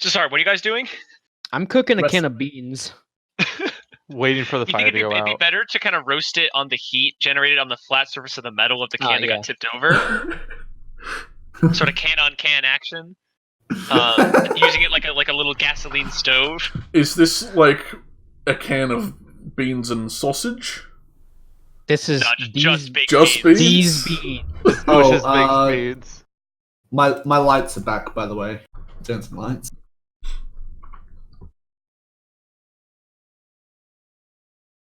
So sorry, what are you guys doing? I'm cooking a can of beans. Waiting for the You fire think to go it'd be out. better to kind of roast it on the heat generated on the flat surface of the metal of the can that got tipped over? Sort of can-on-can action. Using it like a little gasoline stove. Is this like a can of beans and sausage? This is just baked just beans. These beans. Delicious baked beans. My lights are back, by the way. Turn some lights.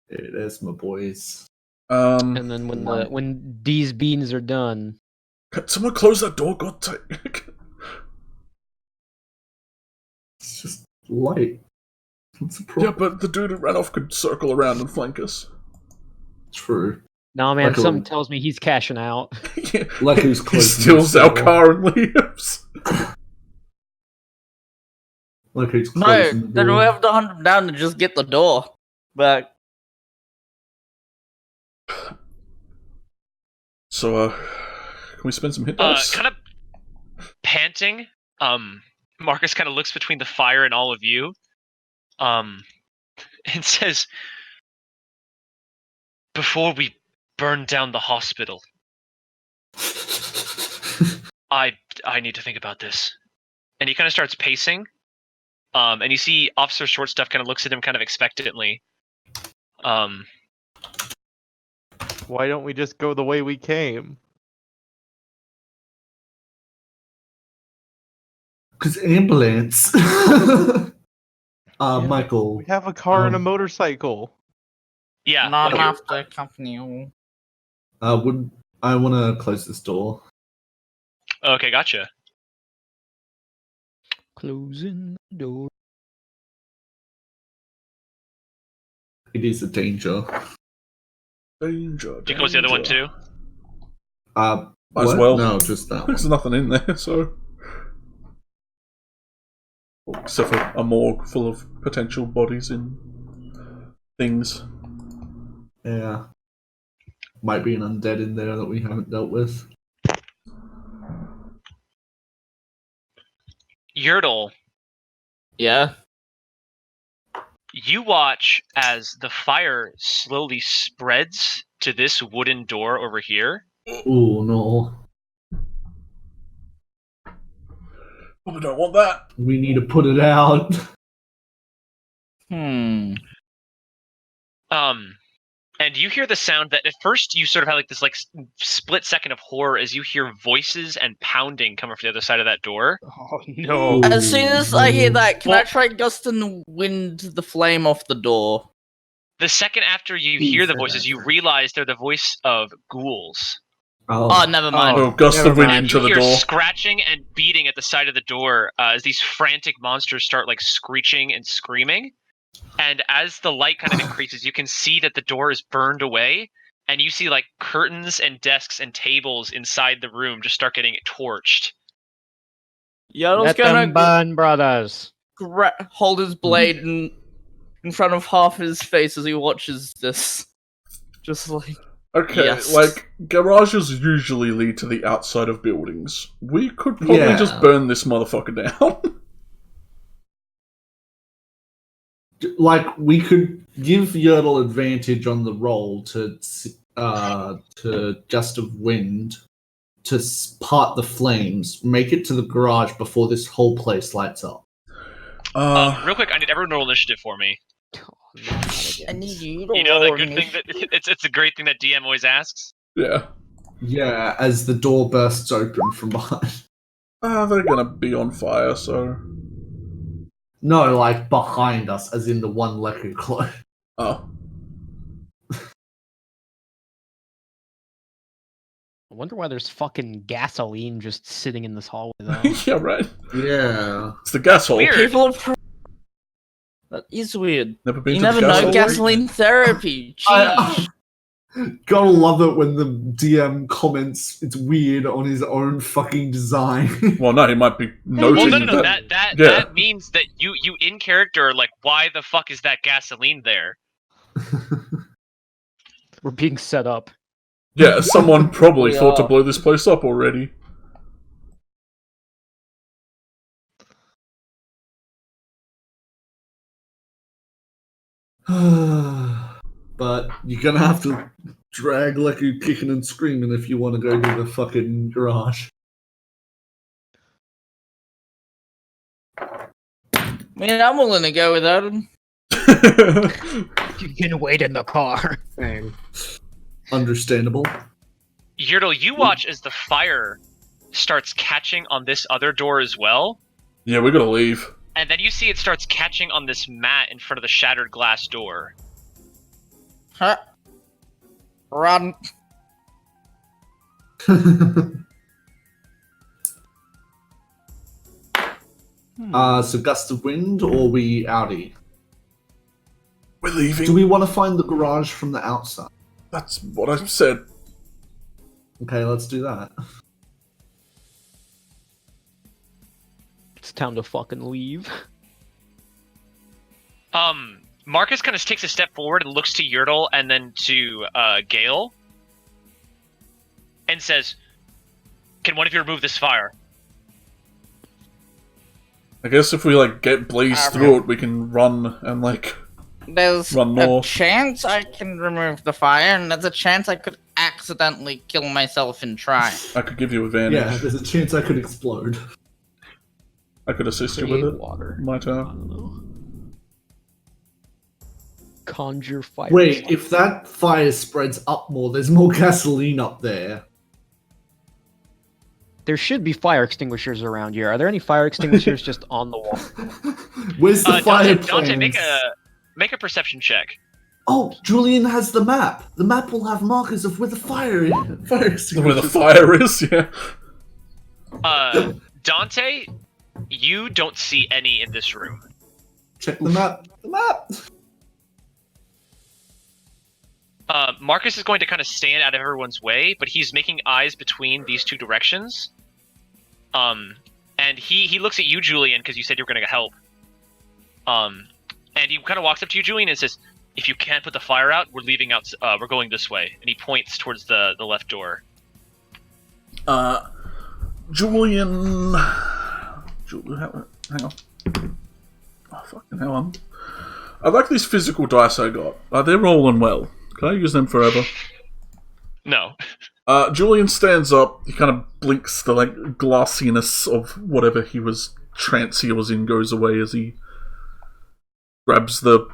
There it is, my boys. And then when these beans are done, Can someone close that door? God, it's just light. What's the problem? yeah, but the dude who ran off could circle around and flank us. True. nah, man, Like a- something tells me he's cashing out. Yeah. Like who's He closing steals the our door. car and leaves. Like who's No, closing the then door. we have to hunt him down and just get the door back. So, can we spend some hit dice? Kind of panting, Marcus kind of looks between the fire and all of you, and says, "Before we burn down the hospital, I need to think about this." And he kind of starts pacing, and you see Officer Shortstuff kind of looks at him kind of expectantly. Why don't we just go the way we came? Because ambulance. Michael. We have a car and a motorcycle. Yeah. Not like- enough to accompany you. I want to close this door. Okay, gotcha. Closing the door. It is a danger. Danger. Do you close the other one too? Might as what? well. No, just that one. There's nothing in there, so. Except for a morgue full of potential bodies and things. Yeah. Might be an undead in there that we haven't dealt with. Yertle, Yeah. you watch as the fire slowly spreads to this wooden door over here. Oh no. Probably don't want that. We need to put it out. And you hear the sound that at first you sort of have like this split second of horror as you hear voices and pounding coming from the other side of that door. Oh no. As soon as I hear that, can I Well- try gust and wind the flame off the door? The second after you hear the voices, you realize they're the voice of ghouls. Oh, never mind. Oh, gust of Never wind mind. into You the hear door. scratching and beating at the side of the door as these frantic monsters start like screeching and screaming. And as the light kind of increases, you can see that the door is burned away, and you see like curtains and desks and tables inside the room just start getting torched. Yodel's Let them gonna burn, brothers. hold his blade in front of half his face as he watches this. Just like... Okay, Yes. like, garages usually lead to the outside of buildings. We could probably Yeah. just burn this motherfucker down. Like, we could give Yertle advantage on the roll to gust of wind to part the flames, make it to the garage before this whole place lights up. Real quick, I need everyone to roll initiative for me. I need you to You know that roll good thing that it's a great thing that DM always asks. Yeah. Yeah, as the door bursts open from behind. They're gonna be on fire, so... No, like behind us, as in the one Leku close. Oh. I wonder why there's fucking gasoline just sitting in this hallway, though. Yeah, right. Yeah. It's the gas hole. Weird. People are... That is weird. Never been You to never the gas know hole? gasoline therapy. I- Jeez. Gotta love it when the DM comments it's weird on his own fucking design. Well, no, he might be Well, noting no. that... That yeah. that means that you in character are like, why the fuck is that gasoline there? We're being set up. Yeah, someone probably We thought to are. blow this place up already. But you're gonna have to drag like you're kicking and screaming if you want to go to the fucking garage. Man, I'm willing to go without him. You can wait in the car. Same. Understandable. Yertle, you watch as the fire starts catching on this other door as well, Yeah, we gotta leave. and then you see it starts catching on this mat in front of the shattered glass door. Huh? Run. So gust of wind or we outie? We're leaving. Do we want to find the garage from the outside? That's what I said. Okay, let's do that. It's time to fucking leave. Marcus kind of takes a step forward and looks to Yertle and then to Gale, and says, "Can one of you remove this fire?" I guess if we like get Blaze Okay. through it, we can run and like There's Run a north. chance I can remove the fire, and there's a chance I could accidentally kill myself in trying. I could give you advantage. Yeah, there's a chance I could explode. I could assist you with Create it. water. My I turn. don't know. Conjure fire. Wait, if that fire spreads up more, there's more gasoline up there. There should be fire extinguishers around here. Are there any fire extinguishers just on the wall? Where's the fire Dante, plans? make a perception check. Oh, Julian has the map. The map will have markers of where the fire is. Fire Where the extinguishers. fire is, yeah. Dante, you don't see any in this room. Check the map. The map. Marcus is going to kind of stand out of everyone's way, but he's making eyes between these two directions. And he looks at you, Julian, because you said you were going to help. And he kind of walks up to you, Julian, and says, "If you can't put the fire out, we're leaving out. We're going this way." And he points towards the left door. Julian. Hang on. Oh, fucking hell on. I like these physical dice I got. They're rolling well. Can I use them forever? No. Julian stands up. He kind of blinks. The like glassiness of whatever trance he was in goes away as he grabs the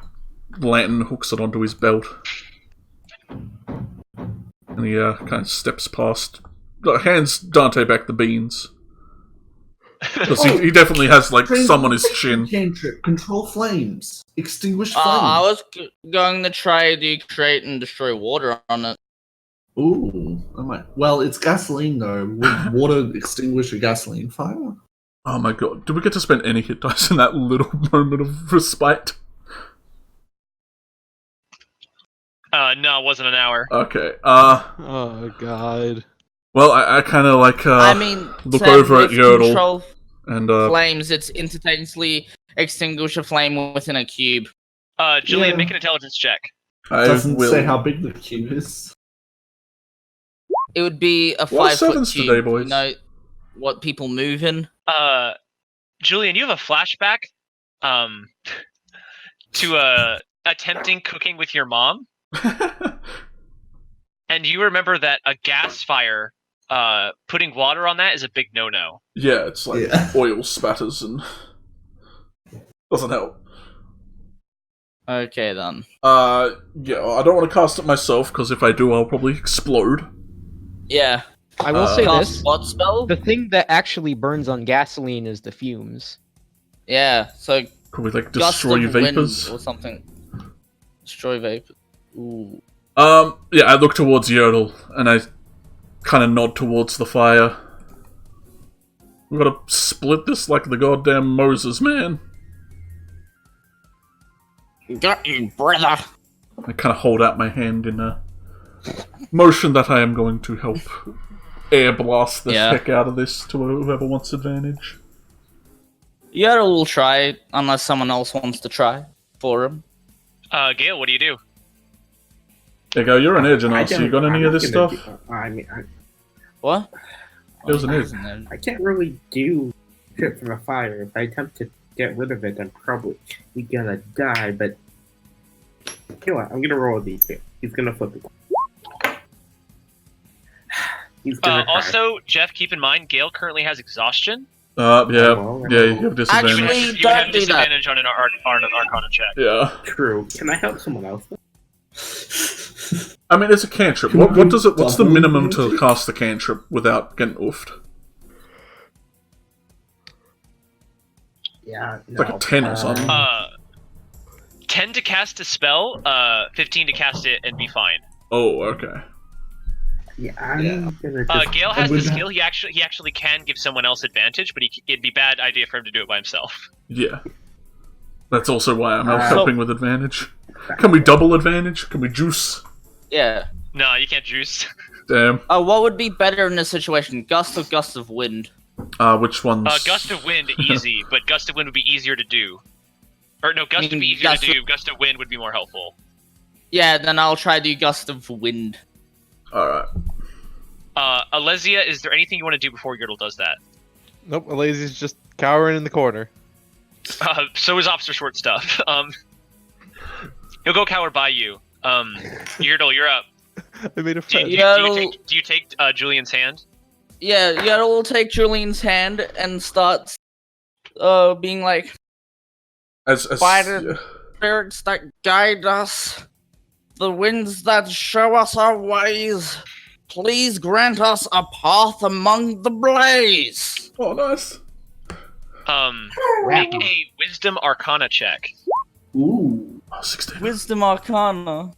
lantern, hooks it onto his belt, and he kind of steps past. Hands Dante back the beans. Because he definitely has like some on his chin. Cantrip. Control flames. Extinguish flames. I was going to try to create and destroy water on it. Ooh, I might. Well, it's gasoline though. Would water extinguish a gasoline fire? Oh my god, did we get to spend any hit dice in that little moment of respite? No, it wasn't an hour. Okay, Oh god. well, I kind of like, I mean, look Sam, over at with Yertle, control and, flames, it's instantaneously extinguish a flame within a cube. Julian, Yeah. make an intelligence check. I Doesn't will. say how big the cube is. It would be a What are 5 foot sevens cube. today, boys? You know what people move in? Julian, you have a flashback to attempting cooking with your mom, and you remember that a gas fire, putting water on that is a big no-no. Yeah, it's like Yeah. oil spatters and doesn't help. Okay then. Yeah, I don't want to cast it myself because if I do, I'll probably explode. Yeah. I will say Cast this: what spell? the thing that actually burns on gasoline is the fumes. Yeah. So Could we like gust destroy of vapors? wind or something. Destroy vapor. Ooh. Yeah, I look towards Yertle and I kind of nod towards the fire. We gotta split this like the goddamn Moses, man. Got you, brother. I kind of hold out my hand in a motion that I am going to help air blast the Yeah. heck out of this to whoever wants advantage. Yertle will try unless someone else wants to try for him. Gale, what do you do? There you go, you're an edge and I so you don't- got any I'm of this not gonna stuff? do- I mean, What? There's an egg. I can't really do shit from a fire. If I attempt to get rid of it, I'm probably gonna die. But You know what? I'm gonna roll a d2. He's gonna flip it. He's gonna cry. Also, Jeff, keep in mind, Gale currently has exhaustion. well, Yeah, you have disadvantage. Actually, You would don't have do that. disadvantage on an Arcana check. Yeah. True. Can I help someone else? I mean, it's a cantrip. What does it? What's the minimum to cast the cantrip without getting oofed? Yeah, It's like a 10 or something. 10 to cast a spell, 15 to cast it and be fine. Oh, okay. Yeah, I'm gonna just... Gale has the skill. He actually can give someone else advantage, but it'd be a bad idea for him to do it by himself. Yeah. That's also why I'm helping with advantage. Can we double advantage? Can we juice? Yeah. No, you can't juice. Damn. What would be better in this situation? Gust of wind. Which one's... Gust of wind, easy, but gust of wind would be easier to do. Or no, gust would be easier to do. Gust of wind would be more helpful. Yeah, then I'll try to do gust of wind. Alright. Alesia, is there anything you want to do before Yertle does that? Nope, Alesia's just cowering in the corner. So is Officer Short Stuff. He'll go cower by you. Yertle, you're up. I made a Do friend. you take Julian's hand? Yeah, Yertle will take Julian's hand and starts being like, Yeah. spirits that guide us, the winds that show us our ways, please grant us a path among the blaze. Oh, nice. Make a Wisdom Arcana check. Ooh. Oh, 16. Wisdom Arcana.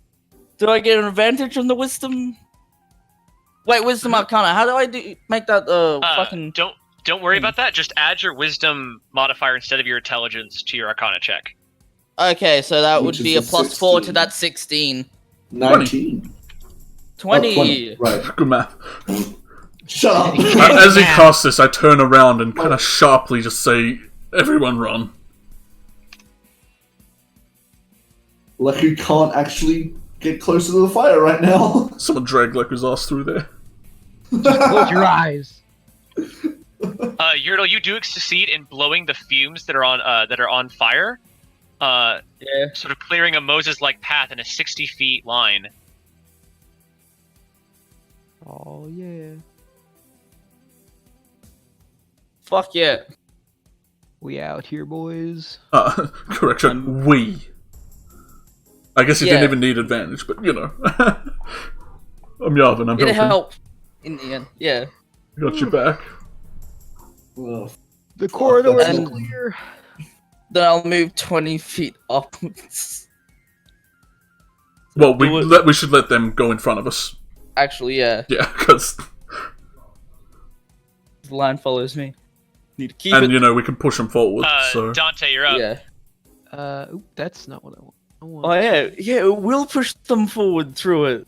Do I get an advantage on the Wisdom? Wait, Wisdom Arcana. How do I make that fucking... Don't worry about that. Just add your Wisdom modifier instead of your Intelligence to your Arcana check. Okay, so that would Which be a is a plus 4 to 16. that 16. 19. 20. Oh, 20. Right. Good math. Shut up. As he casts this, I turn around and kind of sharply just say, "Everyone run." Leku can't actually get closer to the fire right now. Someone drag Leku's ass through there. Close your eyes. Yertle, you do succeed in blowing the fumes that are on fire. Yeah. Sort of clearing a Moses-like path in a 60 feet line. Oh yeah. Fuck yeah. We out here, boys. Correction, we. I guess he Yeah. didn't even need advantage, but you know. I'm Yavin, I'm It'll helping. help in the end. Yeah. Got your back. Ugh. The corridor that's is not- clear. Then I'll move 20 feet upwards. Well, Do it. we should let them go in front of us. Actually, yeah. Yeah, because... The line follows me. Need to keep And, it. you know, we can push them forward, so... Dante, you're up. Yeah. Oop, that's not what I want. I want Oh yeah. Yeah, we'll push them forward through it.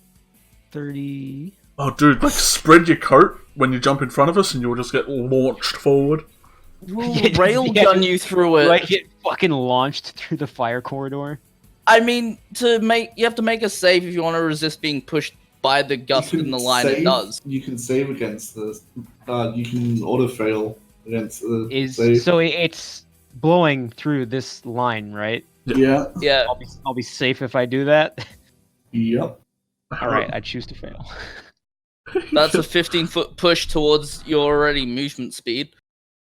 30. Oh, dude, like, spread your coat when you jump in front of us and you'll just get launched forward. We'll Yeah, railgun you through it. Like get fucking launched through the fire corridor. I mean, you have to make a save if you want to resist being pushed by the gust in the line. It does. You can save against this. You can auto fail against the save. So it's blowing through this line, right? Yeah. Yeah. I'll be safe if I do that. Yep. All right, I choose to fail. That's a 15-foot push towards your already movement speed.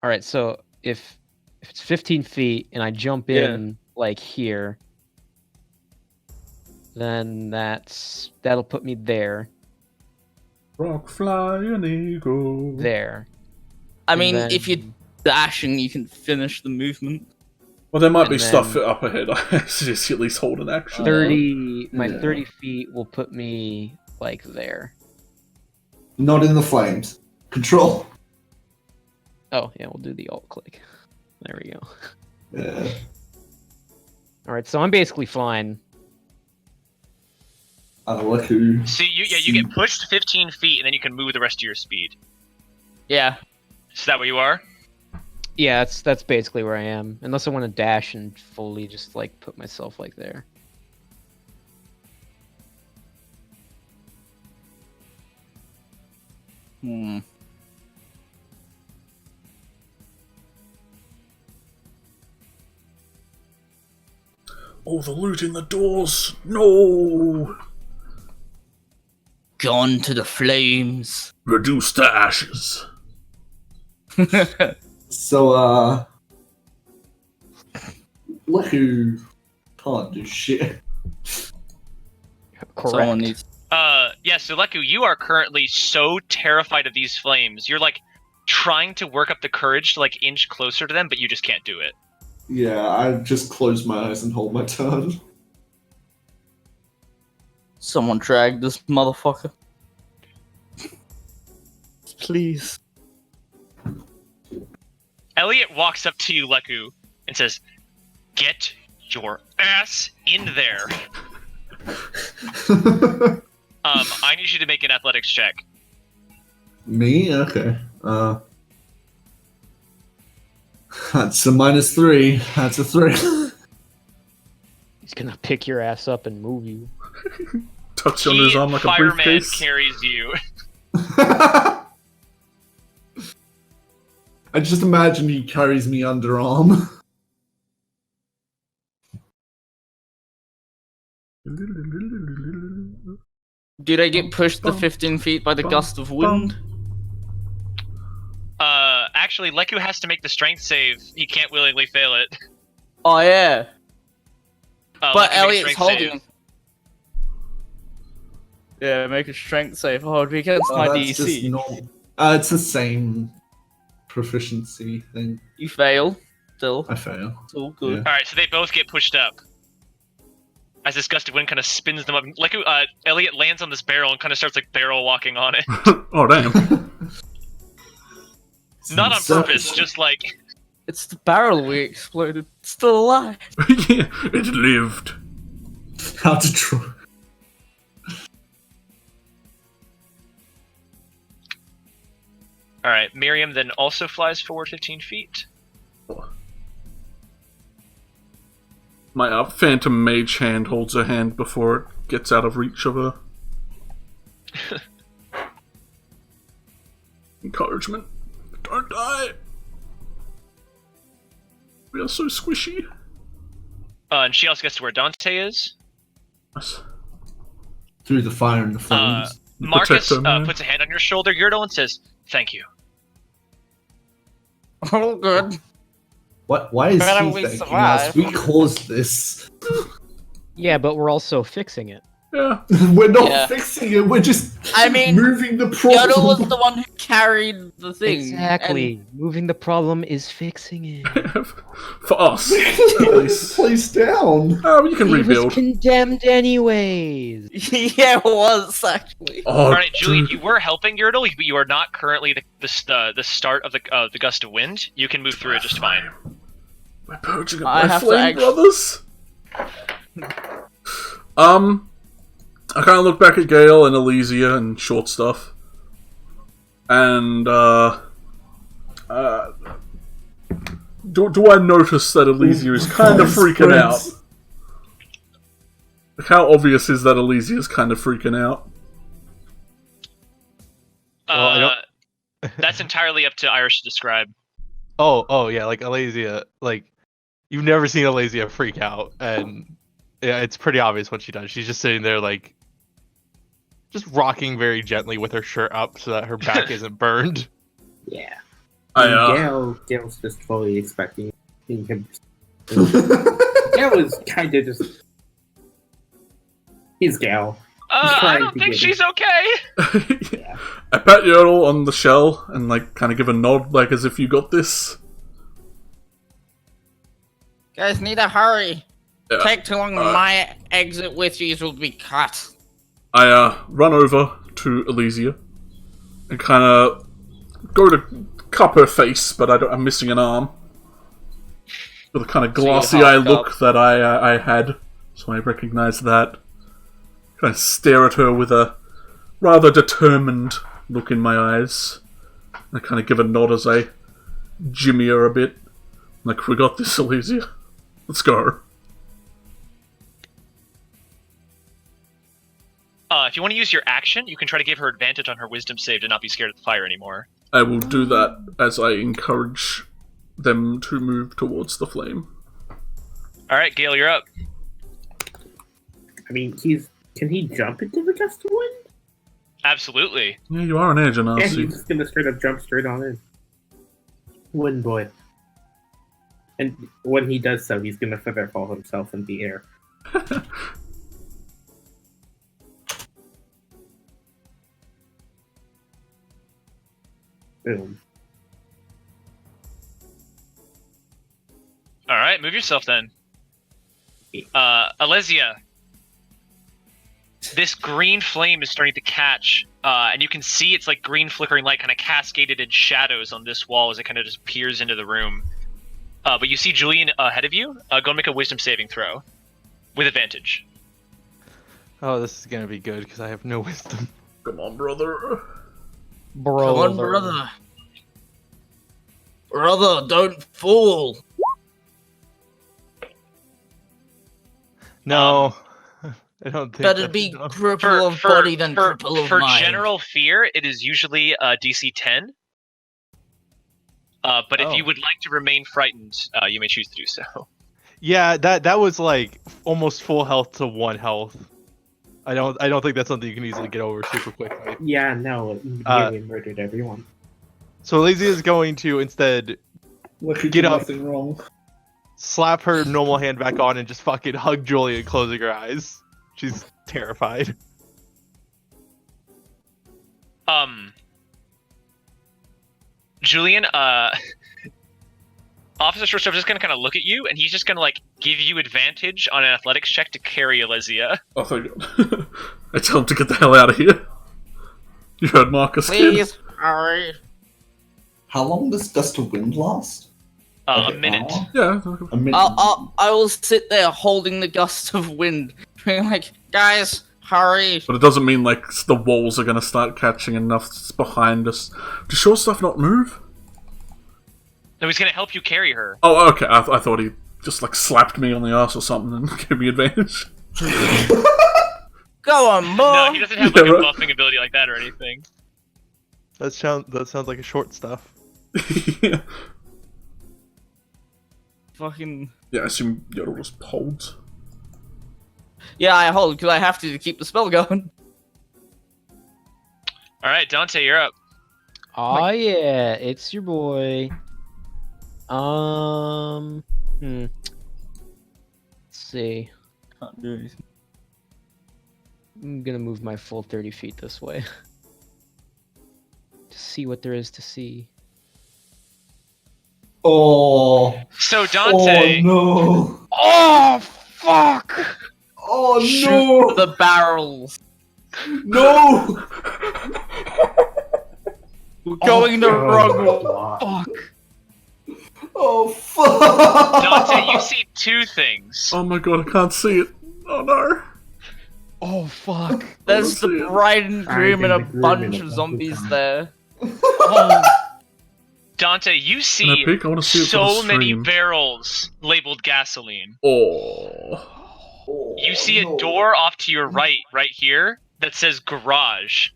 All right, so if it's 15 feet and I jump in like here, then that'll put me there. Rock, fly, an eagle. There. I mean, then- if you're dashing, you can finish the movement. Well, there might be And stuff then- up ahead. I suggest you at least hold an action. 30. My Yeah. 30 feet will put me like there. Not in the flames. Control. Oh yeah, we'll do the alt click. There we go. Yeah. All right, so I'm basically flying. Leku. So you get pushed 15 feet and then you can move the rest of your speed. Yeah. Is that where you are? Yeah, that's basically where I am. Unless I want to dash and fully just like put myself like there. Hmm. Oh, the loot in the doors! No! Gone to the flames. Reduced to ashes. So, Leku can't do shit. Correct. Someone needs. Yeah, so Leku, you are currently so terrified of these flames. You're like trying to work up the courage to like inch closer to them, but you just can't do it. Yeah, I just close my eyes and hold my turn. Someone drag this motherfucker. Please. Elliot walks up to you, Leku, and says, "Get your ass in there." I need you to make an athletics check. Me? Okay. That's a -3. That's a 3. He's gonna pick your ass up and move you. Touch on his arm like a Fireman briefcase. carries you. I just imagine he carries me underarm. Do they get pushed the 15 feet by the gust of wind? Actually, Leku has to make the strength save. He can't willingly fail it. Oh yeah. Leku, But make a Elliot's strength holding save. him. Yeah, make a strength save. Oh, it'd be against my That's just DC. normal. It's the same proficiency thing. You fail. Still. I fail. It's all good. Yeah. Alright, so they both get pushed up. As this gust of wind kind of spins them up. Leku, Elliot lands on this barrel and kind of starts like barrel walking on it. Oh, damn. Not on purpose, just like... It's the barrel we exploded. It's still alive. Yeah, it lived. How to try. Alright, Miriam then also flies forward 15 feet. My phantom mage hand holds her hand before it gets out of reach of her. Encouragement. Don't die! We are so squishy. And she also gets to where Dante is. Yes. Through the fire and the flames. Marcus Protect them, puts a hand on your shoulder, Yurtle, and says, "Thank you." All good. What? Why is Better he we thanking survive. us? We caused this. Yeah, but we're also fixing it. Yeah. We're not Yeah. fixing it. We're just I mean, moving the Yodel problem. was the one who carried the thing. Exactly. Moving the problem is fixing it. For us, at least. Place down. Oh, you can He was rebuild. condemned anyways. Yeah, it was actually. Oh, Alright, Julian, dude. you were helping Yurtle, but you are not currently the start of the gust of wind. You can move through it just fine. We're purging it I by have to flame, brothers. I kind of look back at Gale and Elysia and short stuff, and do I notice that Elysia is kind of freaking out? Like, how obvious is that Elysia is kind of freaking out? Well, I don't- That's entirely up to Irish to describe. Oh yeah, like Alasia, like you've never seen Alasia freak out, and yeah, it's pretty obvious what she does. She's just sitting there, like, just rocking very gently with her shirt up so that her back isn't burned. Yeah. I Gail's just fully expecting him. Gail is kind of just. He's Gail. I trying don't to think get she's okay. Yeah. I pat Yodel on the shell and like kind of give a nod, like as if you got this. Guys, need to hurry. Yeah. Take too long. My exit with you will be cut. I run over to Elysia and kind of go to cup her face, but I'm missing an arm. With a kind of glassy eye half look that I had, so I recognize that. Kind of stare at her with a rather determined look in my eyes. I kind of give a nod as I jimmy her a bit. Like, we got this, Elysia. Let's go. If you want to use your action, you can try to give her advantage on her wisdom save to not be scared of the fire anymore. I will do that as I encourage them to move towards the flame. Alright, Gale, you're up. I mean, can he jump into the gust of wind? Absolutely. Yeah, you are an agent, Yeah, aren't you? he's just gonna straight up jump straight on in. Wind boy. And when he does so, he's gonna featherfall himself in the air. Boom. All right, move yourself then. Alesia, this green flame is starting to catch, and you can see it's like green flickering light kind of cascaded in shadows on this wall as it kind of just peers into the room. But you see Julian ahead of you. Go and make a wisdom saving throw with advantage. Oh, this is gonna be good because I have no wisdom. Come on, brother. Bro. Come on, brother. Brother, don't fall. No, I don't think. Better that's be enough. cripple of body than cripple of for mind. general fear, it is usually DC 10. But if Oh. you would like to remain frightened, you may choose to do so. Yeah, that was like almost full health to 1 health. I don't think that's something you can easily get over super quickly. Yeah, no, nearly murdered everyone. So Lazy is going to instead Lucky Get did up. nothing wrong. slap her normal hand back on and just fucking hug Julian, closing her eyes. She's terrified. Julian, Officer Shortstop is just gonna kind of look at you, and he's just gonna like give you advantage on an athletics check to carry Alesia. Oh, thank God. I tell him to get the hell out of here. You heard Marcus, kid? Please, hurry. How long does gust of wind last? A Like an minute. hour? Yeah. A minute. I will sit there holding the gust of wind, being like, guys, hurry. But it doesn't mean like the walls are gonna start catching enough behind us. Does short stuff not move? No, he's gonna help you carry her. Oh, okay. I thought he just like slapped me on the ass or something and gave me advantage. Go on, No, more. he doesn't have Yeah, like a right. buffing ability like that or anything. That sounds like a short stuff. Yeah. Fucking. Yeah, I assume Yodel just holds. Yeah, I hold because I have to keep the spell going. All right, Dante, you're up. Oh yeah, it's your boy. Let's see. Can't do anything. I'm gonna move my full 30 feet this way. To see what there is to see. Oh. So Dante, Oh no. Oh fuck! Oh Shoot no. the barrels. No. We're going the wrong way. Fuck! Oh fuck. Dante, you see two things. Oh my God, I can't see it. Oh no. Oh fuck! There's see the it. bride and groom and a Bride and groom bunch and a of bunch of zombies zombies. there. Oh, Dante, you Can I see peek? I want to see it for so the many stream. barrels labeled gasoline. Oh. You see a no. door off to your right here, that says garage.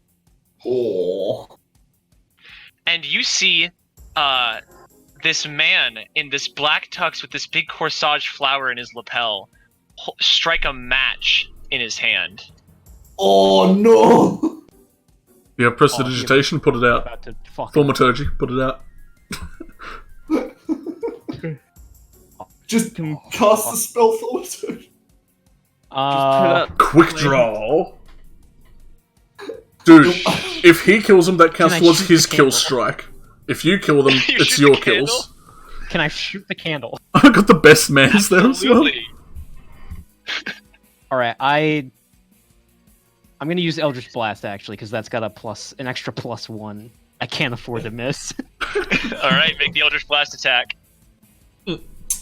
Oh. And you see this man in this black tux with this big corsage flower in his lapel strike a match in his hand. Oh no. You have prestidigitation? Put it out. about to fuck. Thaumaturgy? Put it out. Just cast the spell forward. Quick draw. Dude, if he kills him, that counts Can I towards shoot his the kill candle? strike. If you kill them, You it's shoot your the kills. Can I shoot the candle? I got the best mans there as well. Absolutely. All right, I'm gonna use Eldritch Blast actually because that's got an extra +1. I can't afford to miss. All right, make the Eldritch Blast attack.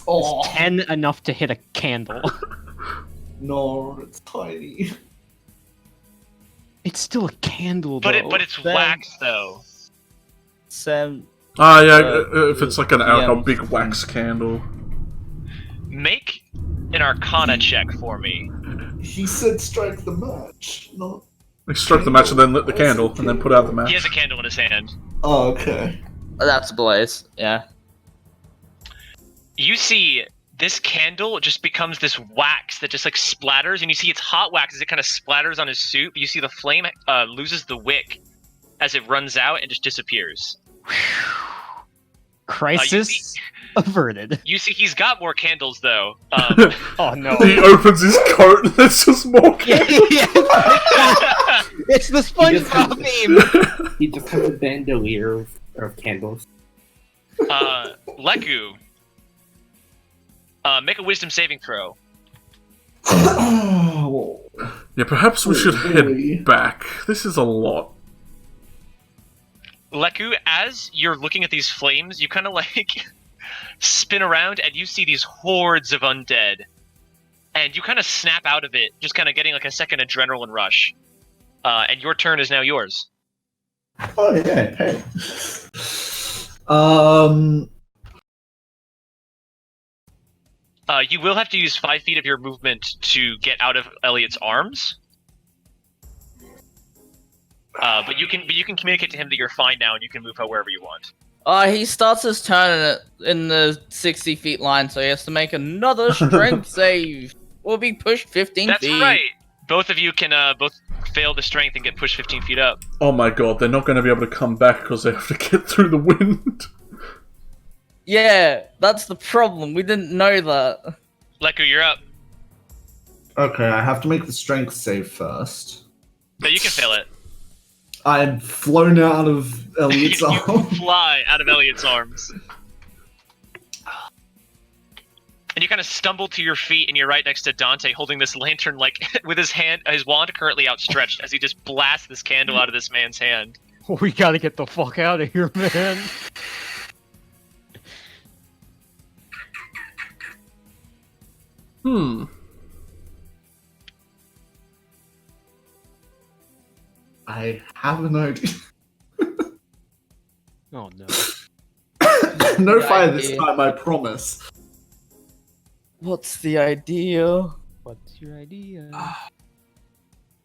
Oh 10 enough to hit a candle. no, it's tiny. It's still a candle, But though. it's wax though. Sam. Ah, yeah, if it's like yeah. a big wax candle. Make an Arcana check for me. He said strike the match, not. They struck the match and then lit the candle, and then put out the match. He has a candle in his hand. Oh, okay. That's a blaze. Yeah. You see this candle just becomes this wax that just like splatters, and you see it's hot wax as it kind of splatters on his suit. But you see the flame loses the wick as it runs out and just disappears. Crisis averted. You see he's got more candles though. Oh no. He opens his coat and there's just more candles. It's the SpongeBob meme. He just has a bandolier of candles. Leku, make a wisdom saving throw. Yeah, perhaps we should head back. This is a lot. Leku, as you're looking at these flames, you kind of like spin around and you see these hordes of undead. And you kind of snap out of it, just kind of getting like a second adrenaline rush. And your turn is now yours. Oh yeah, hey. You will have to use 5 feet of your movement to get out of Elliot's arms. But you can communicate to him that you're fine now and you can move wherever you want. He starts his turn in the 60 feet line, so he has to make another strength save. We'll be pushed 15 That's feet. right. Both of you can both fail the strength and get pushed 15 feet up. Oh my god, they're not going to be able to come back because they have to get through the wind. Yeah, that's the problem. We didn't know that. Leku, you're up. Okay, I have to make the strength save first. No, you can fail it. I'm flown out of Elliot's You arm. fly out of Elliot's arms. And you kind of stumble to your feet, and you're right next to Dante, holding this lantern, like with his wand currently outstretched, as he just blasts this candle out of this man's hand. We gotta get the fuck out of here, man. I have an idea. Oh no. No The fire this idea. time, I promise. What's the idea? What's your idea?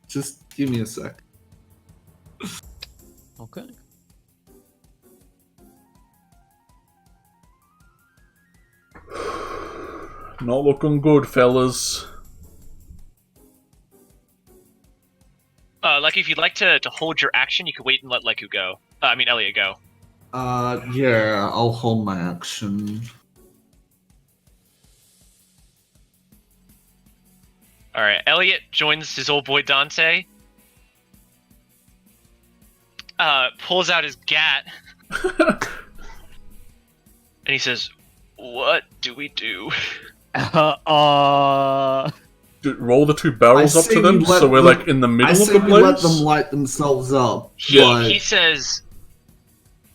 Just give me a sec. Okay. Not looking good, fellas. Like if you'd like to hold your action, you could wait and let Leku go. Elliot go. Yeah, I'll hold my action. All right, Elliot joins his old boy Dante. Pulls out his gat, and he says, "What do we do?" Dude, roll the 2 barrels I up say to them, we let so we're them- like in the middle I of say the we let blaze. them light themselves up. He says,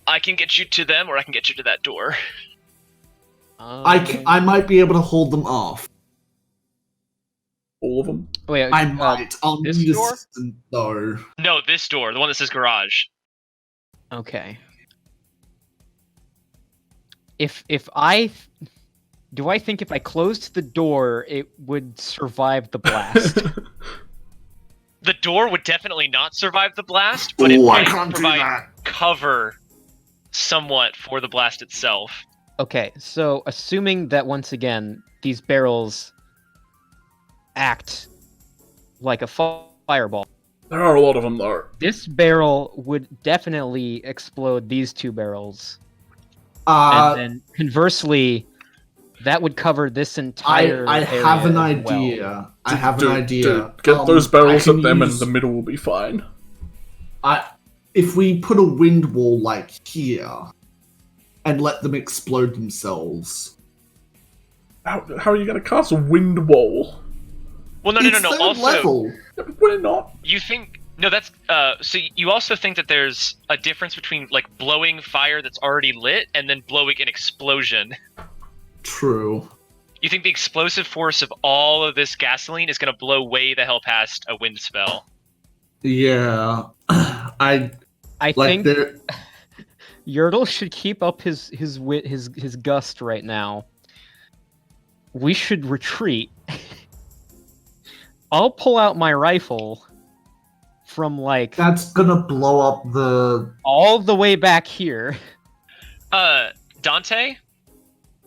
"I can get you to them, or I can get you to that door." I might be able to hold them off. All of them. Wait, I might. I'll this need door? assistance though. No, this door, the one that says garage. Okay. If I think if I closed the door, it would survive the blast? The door would definitely not survive the blast, but it Ooh, I might can't do provide that. cover somewhat for the blast itself. Okay, so assuming that once again these barrels act like a fireball, There are a lot of them, though. this barrel would definitely explode these 2 barrels, Uh, and then conversely, that would cover this entire. I have an area as well. idea. I have an idea. Dude, get those barrels I at can them and use- the middle will be fine. If we put a wind wall like here and let them explode themselves. How are you going to cast a wind wall? Well, no. It's third Also, level. Yeah, but we're not. you think no? That's so you also think that there's a difference between like blowing fire that's already lit and then blowing an explosion. True. You think the explosive force of all of this gasoline is going to blow way the hell past a wind spell? Yeah. I I like think there. Yertle should keep up his gust right now. We should retreat. I'll pull out my rifle from like That's gonna blow up the. all the way back here. Dante,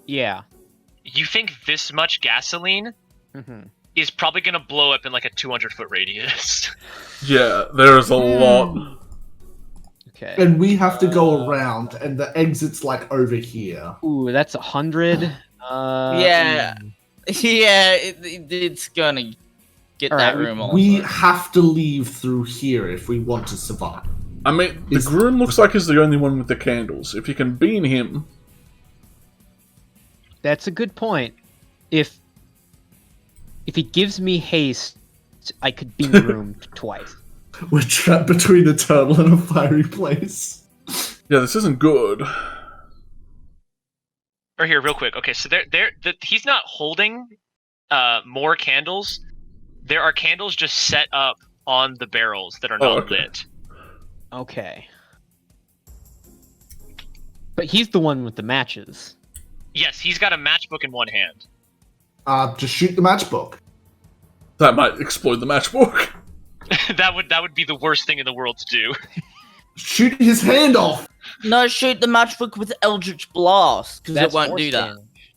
Yeah. You think this much gasoline is probably going to blow up in like a 200-foot radius. Yeah, there is a lot. Okay. And we have to go around, and the exit's like over here. Ooh, that's 100. Yeah. Yeah, it's gonna get Alright, that room also. We have to leave through here if we want to survive. I mean, the groom looks like he's the only one with the candles. If you can bean him... That's a good point. If he gives me haste, I could beam the room twice. We're trapped between a turtle and a fiery place. Yeah, this isn't good. Or here, real quick. Okay, so he's not holding more candles. There are candles just set up on the barrels that are not lit. Okay. But he's the one with the matches. Yes, he's got a matchbook in one hand. Just shoot the matchbook. That might explode the matchbook. that would be the worst thing in the world to do. Shoot his hand off! No, shoot the matchbook with Eldritch Blast, because it That's won't force do that. damage.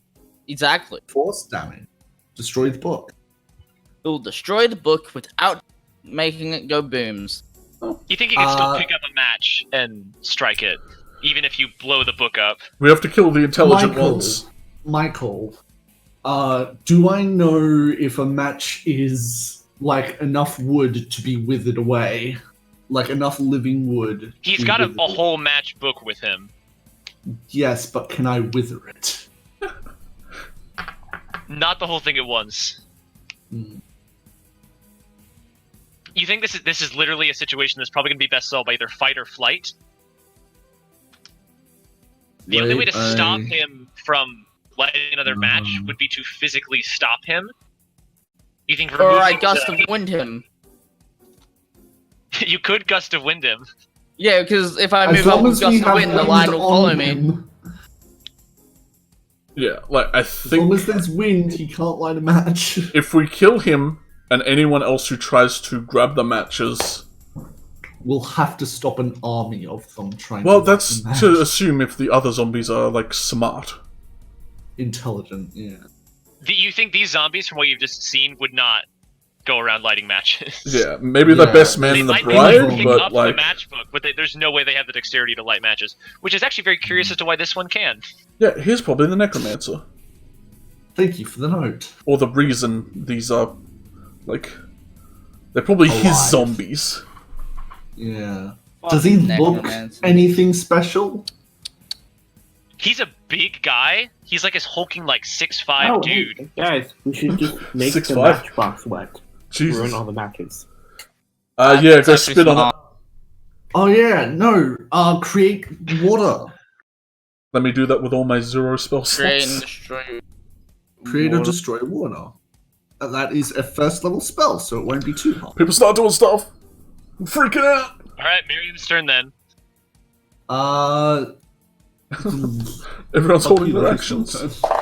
Exactly. Force damage. Destroy the book. It will destroy the book without making it go booms. You think you can still pick up a match and strike it, even if you blow the book up? We have to kill the intelligent ones. Michael, do I know if a match is, like, enough wood to be withered away? Like, enough living wood? He's got a whole matchbook with him. Yes, but can I wither it? Not the whole thing at once. You think this is literally a situation that's probably going to be best solved by either fight or flight? The only way to stop him from lighting another match would be to physically stop him. You think Or I gust of wind him. You could gust of wind him. Yeah, because if I As move up long with as we gust of have wind, the wind line will follow on me. him. Yeah, like, I As long think as there's wind, he can't light a match. if we kill him and anyone else who tries to grab the matches... We'll have to stop an army of them trying Well, to light that's the match. to assume if the other zombies are, like, smart. Intelligent, yeah. Do you think these zombies, from what you've just seen, would not go around lighting matches? Yeah, maybe the Yeah. best man They in the might be able to bride, pick but, up like... the matchbook, but there's no way they have the dexterity to light matches. Which is actually very curious as to why this one can. Yeah, here's probably the necromancer. Thank you for the note. Or the reason these are, like... They're probably his Alive. zombies. Yeah. Does he look Necromancer. anything special? He's a big guy. He's like this hulking, like 6'5" Oh, dude. guys, we should just make the 6'5"? matchbox wet. Jesus. Ruin all the matches. Yeah, That's go actually spit on it. smart. Oh yeah, no. Create water. Let me do that with all my 0 spell Create and slots. destroy. Create or water. destroy water. And that is a first level spell, so it won't be too hard. People start doing stuff. I'm freaking out. Alright, Miriam's turn then. Everyone's holding their Lucky actions. turn.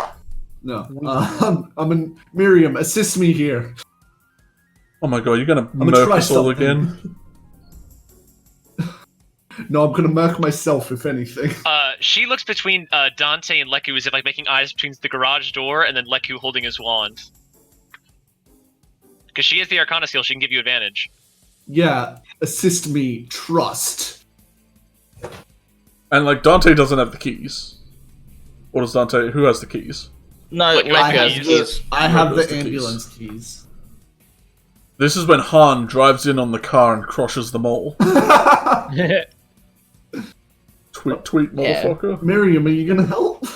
No. I'm in Miriam, assist me here. Oh my god, you're gonna I'm gonna murk try us all something. again? No, I'm gonna murk myself, if anything. She looks between Dante and Leku as if like making eyes between the garage door and then Leku holding his wand. Because she has the Arcana skill, she can give you advantage. Yeah, assist me, trust. And like, Dante doesn't have the keys. Or does Dante... Who has the keys? No, Like, Leku I has have keys. the, I have Where's the the keys? ambulance keys. This is when Han drives in on the car and crushes them all. Tweet, tweet, Yeah. motherfucker. Miriam, are you gonna help?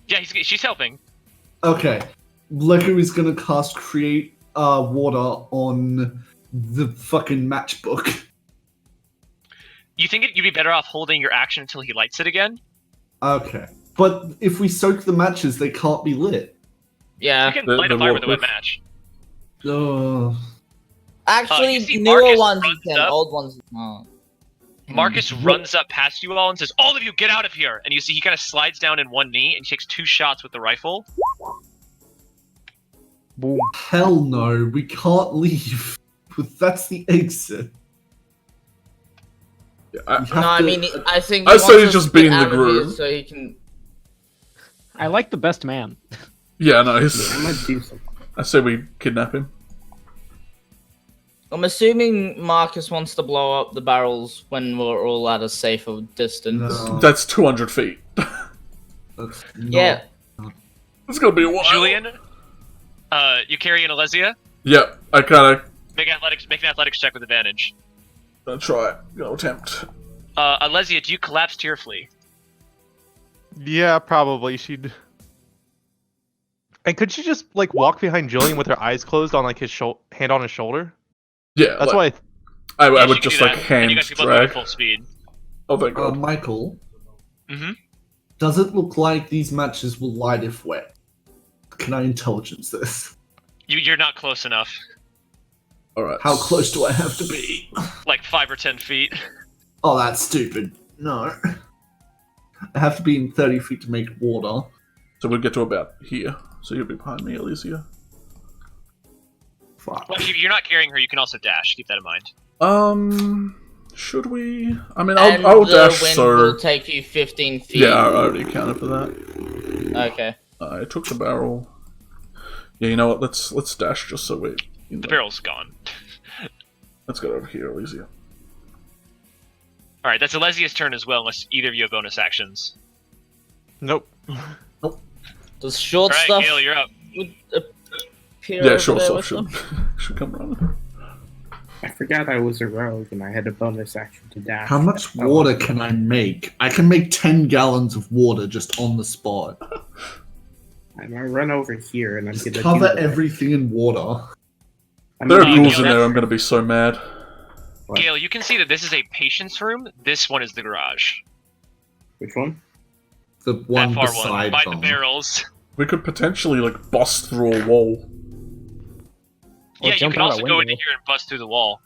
Yeah, she's helping. Okay. Leku is gonna cast Create Water on the fucking matchbook. You think you'd be better off holding your action until he lights it again? Okay. But if we soak the matches, they can't be lit. Yeah. You can The- light the a fire with a wet waterproof. match. Actually, you see newer Marcus ones you runs can, up. old ones you can't. Marcus runs up past you all and says, "All of you, get out of here!" And you see he kind of slides down in one knee and takes 2 shots with the rifle. Boom. Hell no, we can't leave. That's the exit. Yeah, We have No, I to- mean, I think I he say wants he's us just to get being the out of here groom. so he can. I like the best man. Yeah, no, I might do something. I say we kidnap him. I'm assuming Marcus wants to blow up the barrels when we're all at a safer distance. No, That's 200 feet. that's not... Yeah. It's gonna be a while. Julian, you carry an Alesia? Yeah, I kind of Make an athletics check with advantage. gonna try it. Gonna attempt. Alesia, do you collapse tearfully? Yeah, probably she'd. And could she just like walk behind Julian with her eyes closed on like his hand on his shoulder? Yeah, That's like, why. I Yeah, would she can just do like that, and hand you guys can both move at drag. full speed. Oh, thank God. Michael, Mm-hmm. does it look like these matches will light if wet? Can I intelligence this? You're not close enough. All right. How close do I have to be? Like 5 or 10 feet. Oh, that's stupid. No. I have to be in 30 feet to make water. So we'll get to about here. So you'll be behind me, Alicia. Fuck. Well, if you're not carrying her, you can also dash. Keep that in mind. Should we? I mean, And I'll the dash. wind So will take you 15 feet. yeah, I already accounted for that. Okay. I took the barrel. Yeah, you know what? Let's dash just so we. The barrel's gone. Let's go over here, Alicia. Alright, that's Alesia's turn as well, unless either of you have bonus actions. Nope. Does short Alright, stuff Gale, you're up. appear Yeah, over short there stuff with should them? should come running. I forgot I was a rogue and I had a bonus action to dash. How much water can I make? I can make 10 gallons of water just on the spot. I'm gonna run over here and I'm Just gonna cover do that. everything in water. I'm There are gonna- ghouls in there. I'm gonna be so mad. What? Gale, you can see that this is a patient's room. This one is the garage. Which one? The one that far beside one, by them. the barrels. We could potentially like bust through a wall. Or Yeah, you jump can out a also go into window. here and bust through the wall.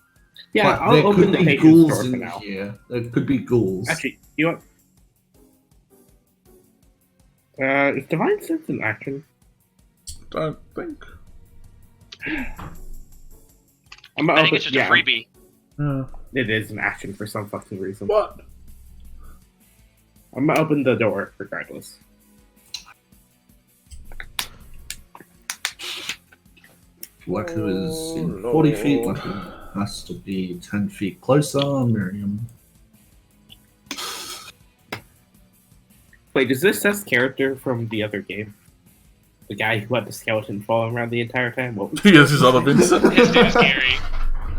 Yeah, But I'll there open could the be patient's ghouls door for in now. here. There could be ghouls. Actually, you know what? Is Divine Sense an action? Don't think. I'm gonna I think open, it's just yeah, a freebie. Yeah. It is an action for some fucking reason. What? I'm gonna open the door regardless. Waku is in Oh, 40 feet. Lord. Waku has to be 10 feet closer. Miriam. Wait, is this Seth's character from the other game? The guy who had the skeleton following around the entire time? What was Yes, his other Vincent. His name is Gary.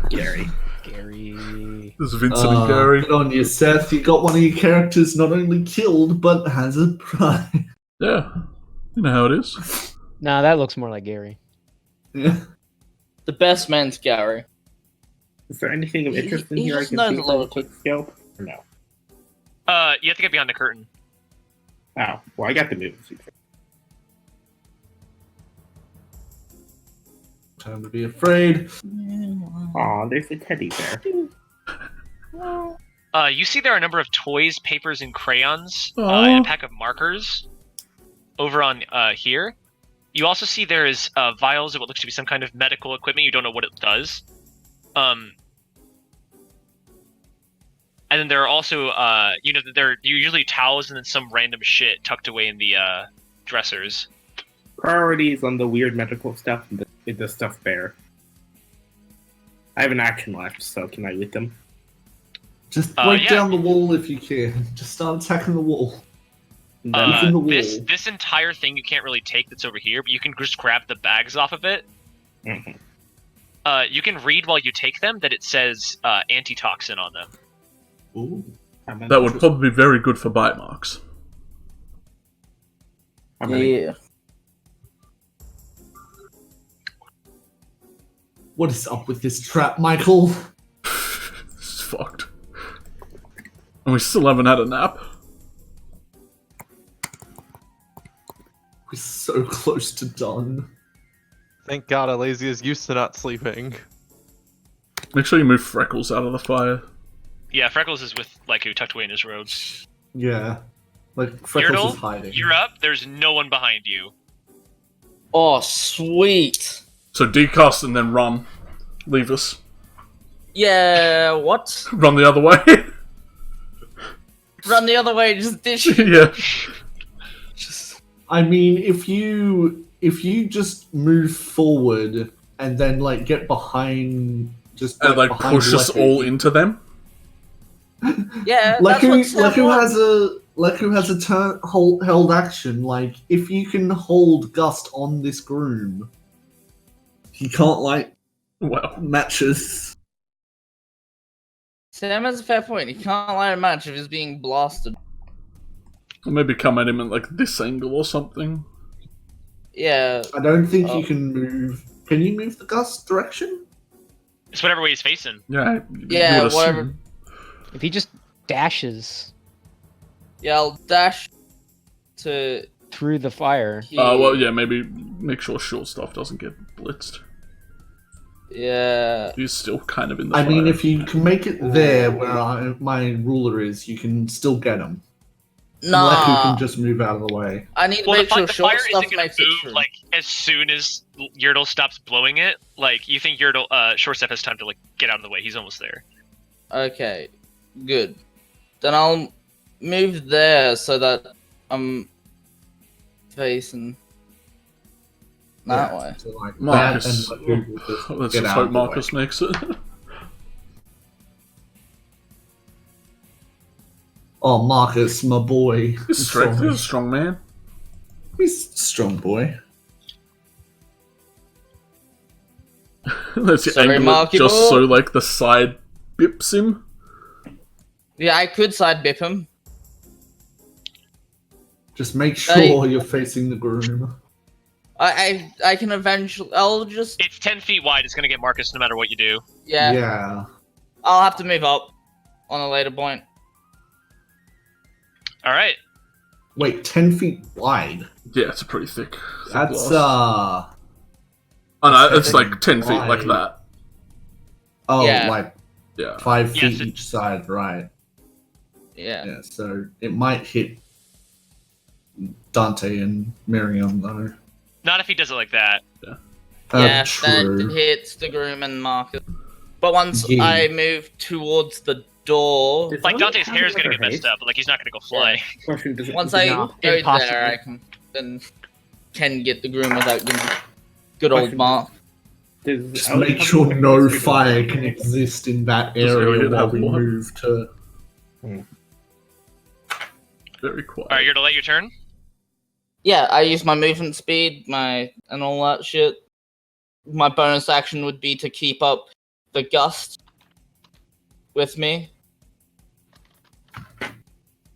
Gary? Gary. There's Vincent and Gary. Good on you, Seth. You got one of your characters not only killed, but has a prize. Yeah. You know how it is. Nah, that looks more like Gary. Yeah. The best man's Gary. Is there anything of He- interest in he here I just can knows see a lot from a of quick scope? Or no? You have to get behind the curtain. Oh, well, I got the movie suit. Time to be afraid. Aw, there's a teddy bear. You see there are a number of toys, papers, and crayons, Aw. and a pack of markers over on here. You also see there is vials of what looks to be some kind of medical equipment. You don't know what it does. And then there are also, there are usually towels and then some random shit tucked away in the dressers. Priorities on the weird medical stuff and the stuff bear. I have an action left, so can I loot them? Just break yeah. down the wall if you can. Just start attacking the wall. And then- in the wall. This entire thing you can't really take that's over here, but you can just grab the bags off of it. Mhm. You can read while you take them that it says antitoxin on them. Ooh. That would probably be very good for bite marks. How many? Yeah. What is up with this trap, Michael? This is fucked. And we still haven't had a nap. We're so close to done. Thank God Alasia is used to not sleeping. Make sure you move Freckles out of the fire. Yeah, Freckles is with Lyku tucked away in his robes. Yeah. Like, Freckles Yertle, is hiding. you're up. There's no one behind you. Oh, sweet. So decast and then run. Leave us. Yeah, what? Run the other way. Run the other way, just dish. Yeah. Just I mean, if you just move forward and then like get behind, just And like behind push us Leku, all into them. Yeah, that's what Sam wants. Leku has a turn held action. Like if you can hold Gust on this groom, he can't like Well, match us. Sam has a fair point. He can't light a match if he's being blasted. maybe come at him at like this angle or something. Yeah. I don't think Oh. you can move. Can you move the Gust direction? It's whatever way he's facing. Yeah. Yeah, you would whatever. assume. If he just dashes Yeah, I'll dash to through the fire, here. Well, yeah. Maybe make sure short stuff doesn't get blitzed. Yeah. He's still kind of in the I mean, fire. if you can make it there where my ruler is, you can still get him. Leku Nah. can just move out of the way. I need to Well, make sure the short fire stuff isn't going makes to it move through. like as soon as Yurtle stops blowing it. Like you think Yurtle, short step has time to like get out of the way. He's almost there. Okay, good. Then I'll move there so that I'm facing that way. So like Marcus. that, and Leku will just Let's get just out hope of the way. Marcus makes it. Oh, Marcus, my boy. He's strength. Sorry. He's a strong man. He's a strong boy. Let's Sorry, angle it Marky just boy. so like the side bips him. Yeah, I could side bip him. Just make sure you're facing the groom. I can eventually. I'll just. It's 10 feet wide. It's going to get Marcus no matter what you do. Yeah, Yeah. I'll have to move up on a later point. All right. Wait, 10 feet wide. Yeah, it's a pretty thick. That's glass. Oh no, it's like 10 feet like wide. that. Oh, Yeah. like Yeah. 5 Yes, feet it- each side, right? Yeah. Yeah. So it might hit Dante and Miriam though. Not if he does it like that. Yeah, True. that hits the groom and Marcus. But once Yeah. I move towards the door, Does Like Zombie Dante's have hair is going to another get messed haste? up, but like he's not going to go fly. Question, does it, once does it I not? go Impossible. there, I can get the groom without getting good old Question. Mark. Does Just Ellie make have sure another no haste? fire can exist in that Does area Elliot while have we one? move to. Very quiet. All right, you're to let your turn. Yeah, I use my movement speed, and all that shit. My bonus action would be to keep up the gust with me.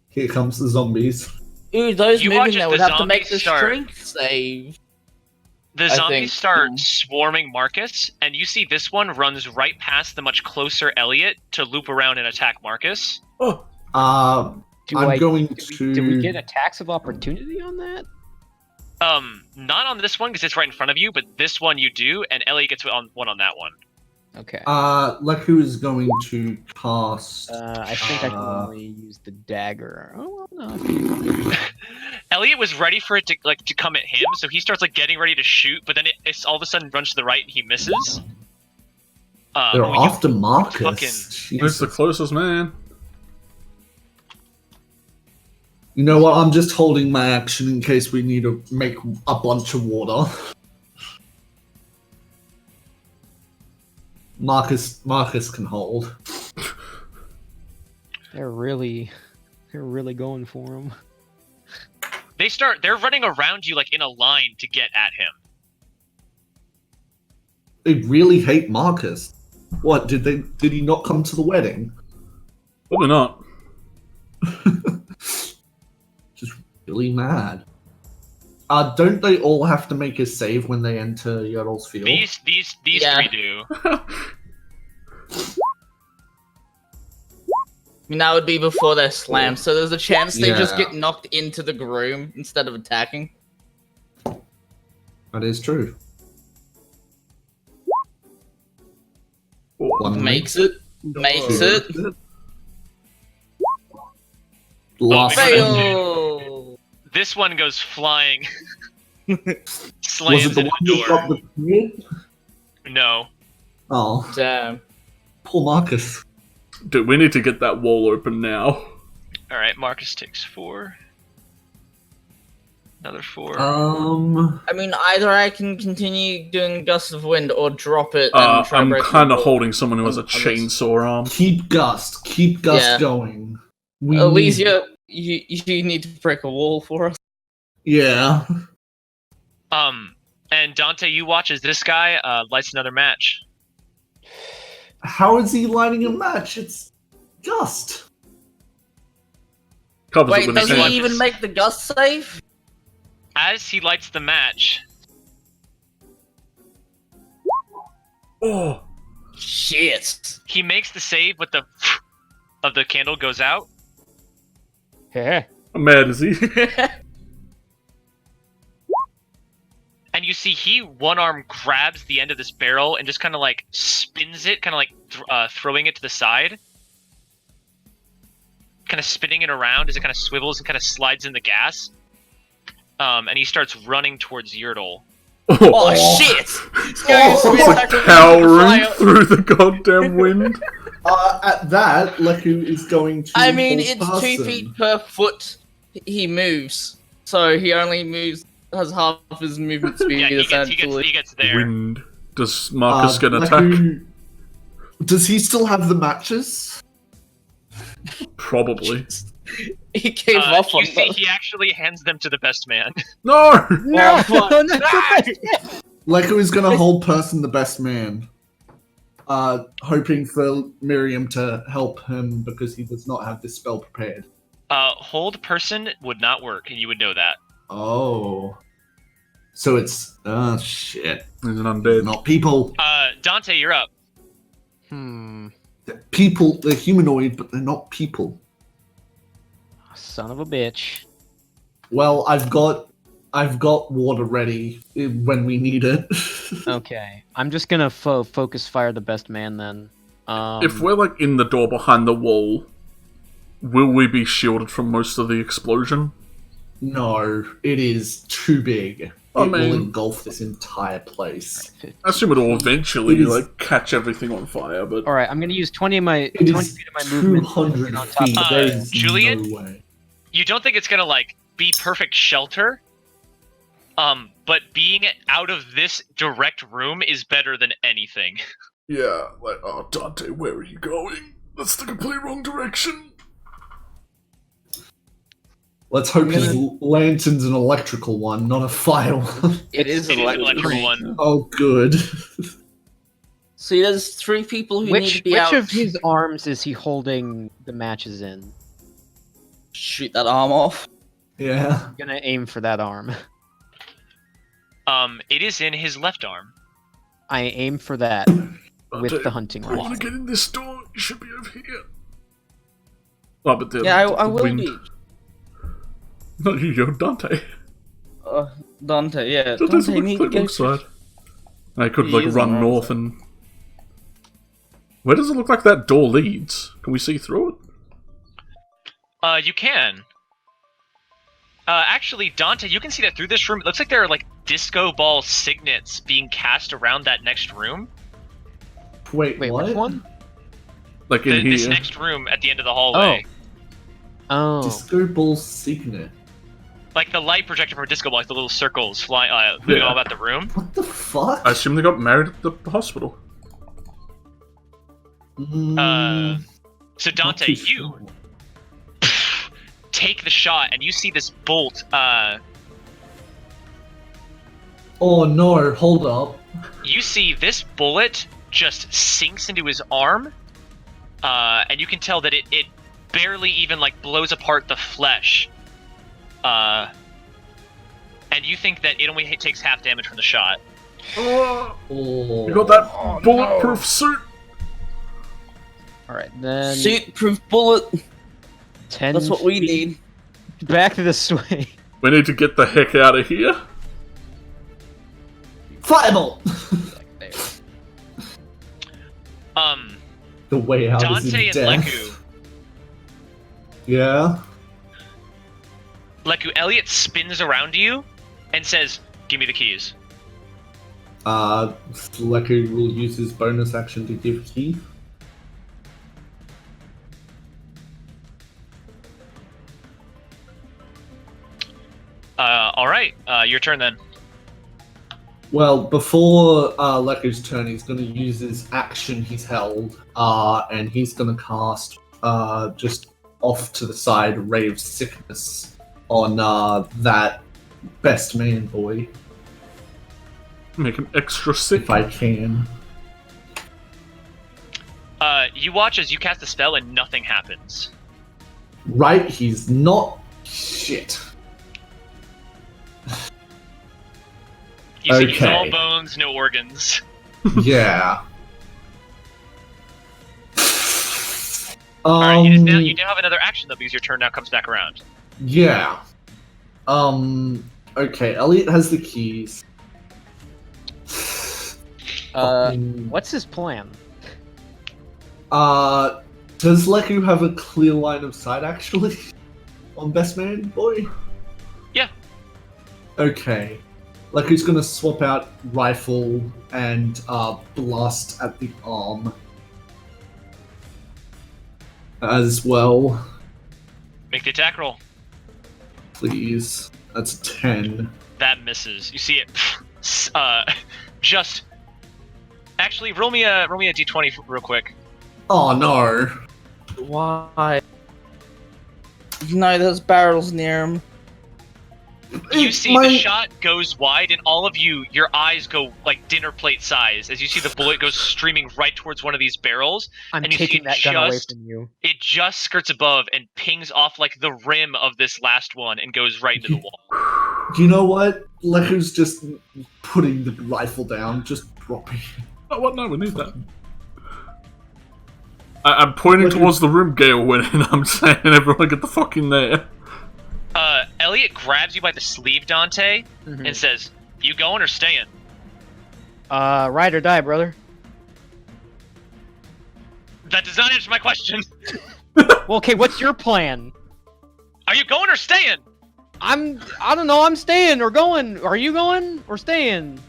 Here comes the zombies. Ooh, those You watch moving as there would the have to make the zombies start. strength save. The I zombies think, start yeah. swarming Marcus, and you see this one runs right past the much closer Elliot to loop around and attack Marcus. Oh, do I'm I, going do we to. get attacks of opportunity on that? Not on this one because it's right in front of you, but this one you do, and Elliot gets one on that one. Okay. Leku is going to cast. I think I can only use the dagger. Oh well, no. Elliot was ready for it to come at him, so he starts like getting ready to shoot, but then it's all of a sudden runs to the right and he misses. They're Oh, you after Marcus. fucking- it's Jesus. the closest man. You know what? I'm just holding my action in case we need to make a bunch of water. Marcus can hold. They're really going for him. They're running around you like in a line to get at him. They really hate Marcus. What did he not come to the wedding? Probably not. Just really mad. Don't they all have to make a save when they enter Yodel's field? These Yeah. three do. I mean, that would be before they're slammed, so there's a chance they just Yeah. get knocked into the groom instead of attacking. That is true. Oh, One Makes it. Makes it. Last Oh, Fail! This one goes flying. Was Slams it the into one the that got door. the kid? No. Oh, Damn. poor Marcus. Dude, we need to get that wall open now. Alright, Marcus takes 4. Another 4. I mean, either I can continue doing Gust of Wind or drop it and try I'm break kind of the holding someone who has a others. chainsaw arm. Keep Gust Yeah. going. We Elysia, you need to break a wall for us. Yeah. And Dante, you watch as this guy lights another match. How is he lighting a match? It's Gust. Covers it Wait, with does his he hand. even make the Gust save? As he lights the match, Oh, Shit. he makes the save with the of the candle goes out. Heh. how mad is he? And you see he one arm grabs the end of this barrel and just kind of like spins it, kind of like throwing it to the side. Kind of spinning it around as it kind of swivels and kind of slides in the gas. And he starts running towards Yurtle. Oh, shit! He's going It's to like attack him powering with through the goddamn wind. At that, Leku is going to. I mean, hold it's person. 2 feet per foot he moves. So he only has half his movement speed, Yeah, essentially. he gets there. Wind. Does Marcus get an attack? Leku- Does he still have the matches? Probably. He gave up You on see, them. he actually hands them to the best man. No! No, fuck. no, no. Leku is going to hold person the best man. Hoping for Miriam to help him because he does not have this spell prepared. Hold person would not work, and you would know that. Oh. So it's. Shit. He's an undead. Not people. Dante, you're up. People, they're humanoid, but they're not people. Son of a bitch. Well, I've got water ready when we need it. Okay, I'm just gonna focus fire the best man then. If we're like in the door behind the wall, will we be shielded from most of the explosion? No, it is too big. I It will mean- engulf this entire place. I assume it'll eventually It is- like catch everything on fire, but all right, I'm gonna use 20 of my It 20 is feet of my movement. 200 on top feet. of There it. is Julian? no way. You don't think it's gonna like be perfect shelter, but being out of this direct room is better than anything. yeah, like, oh Dante, where are you going? That's the complete wrong direction. Let's hope his lantern's an electrical one, not a fire one. It is It an is an electrical one. Oh, good. See, there's 3 people who need to Which be out. of his arms is he holding the matches in? Shoot that arm off. Yeah. I'm gonna aim for that arm. It is in his left arm. I aim for that with Dante, the hunting I want rifle. to get in this door. You should be over here. Oh, but the, Yeah, I the will wind. be. No, you, Dante. Dante, yeah. Dante's Dante need to like go wrong side. I could He like is run on the wrong north side. and. Where does it look like that door leads? Can we see through it? You can. Actually, Dante, you can see that through this room. It looks like there are like disco ball signets being cast around that next room. Wait, Wait, what? which one? Like in This here. next room at the end of the hallway. Oh, Disco Ball Signet. Like the light projector from a disco ball, like the little circles flying, moving Yeah. all about the room. What the fuck? I assume they got married at the hospital. So Not Dante, too you sure. take the shot, and you see this bolt. Oh no, hold up. You see this bullet just sinks into his arm, and you can tell that it barely even like blows apart the flesh. And you think that it only takes half damage from the shot. Oh. You got that bulletproof suit. all right then. Suit-proof bullet. 10 That's what we feet need. Back this way. We need to get the heck out of here. Fireball! The way out is Dante in and death. Leku. Yeah? Leku, Elliot spins around you and says, "Give me the keys." Leku will use his bonus action to give key. All right, your turn then. Well, before Leku's turn, he's going to use his action he's held, and he's going to cast just off to the side Ray of Sickness on that best man boy, Make him extra sick. if I can. You watch as you cast the spell and nothing happens. Right, he's not shit. You see, he's Okay. all bones, no organs. Yeah. Alright, you now have another action though because your turn now comes back around. Yeah. Okay, Elliot has the keys. What's his plan? Does Leku have a clear line of sight actually? On Best Man Boy? Yeah. Okay. Leku's gonna swap out rifle and blast at the arm. As well, Make the attack roll. please. That's a 10. That misses. You see it. Just. Actually, roll me a d20 real quick. Oh no. Why? No, there's barrels near him. You see the shot goes wide, and all of you, your eyes go like dinner plate size as you see the bullet goes streaming right towards one of these barrels. I'm And you see taking it that gun away just- from you. It just skirts above and pings off like the rim of this last one and goes right into the wall. You know what? Leku's just putting the rifle down, just dropping it. Oh, what? No, we need that. I'm pointing towards the room Gale went in. I'm saying, everyone get the fuck in there. Elliot grabs you by the sleeve, Dante, and says, "You going or staying?" Ride or die, brother. That does not answer my question. Well, okay, what's your plan? Are you going or staying? I don't know, I'm staying or going. Are you going or staying?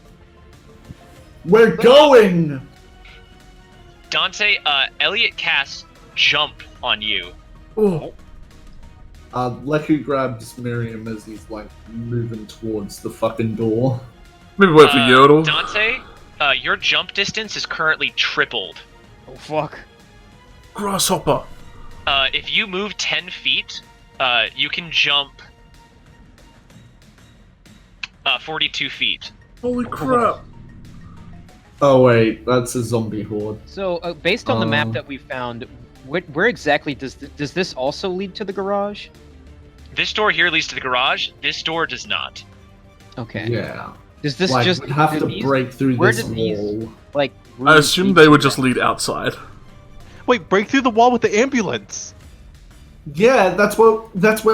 We're going! Dante, Elliot casts jump on you. Oh, Leku grabs Miriam as he's like moving towards the fucking door. maybe wait for Yodel. Dante, your jump distance is currently tripled. Oh, fuck. Grasshopper. If you move 10 feet, you can jump 42 feet. Holy crap. Oh wait, that's a zombie horde. So, based on the map that we found, where exactly does this also lead to the garage? This door here leads to the garage. This door does not. Okay. Yeah. Does this Like, just we have to these, break through where this did these- wall. like? I rooms assume lead they to would that? just lead outside. Wait, break through the wall with the ambulance. Yeah, that's where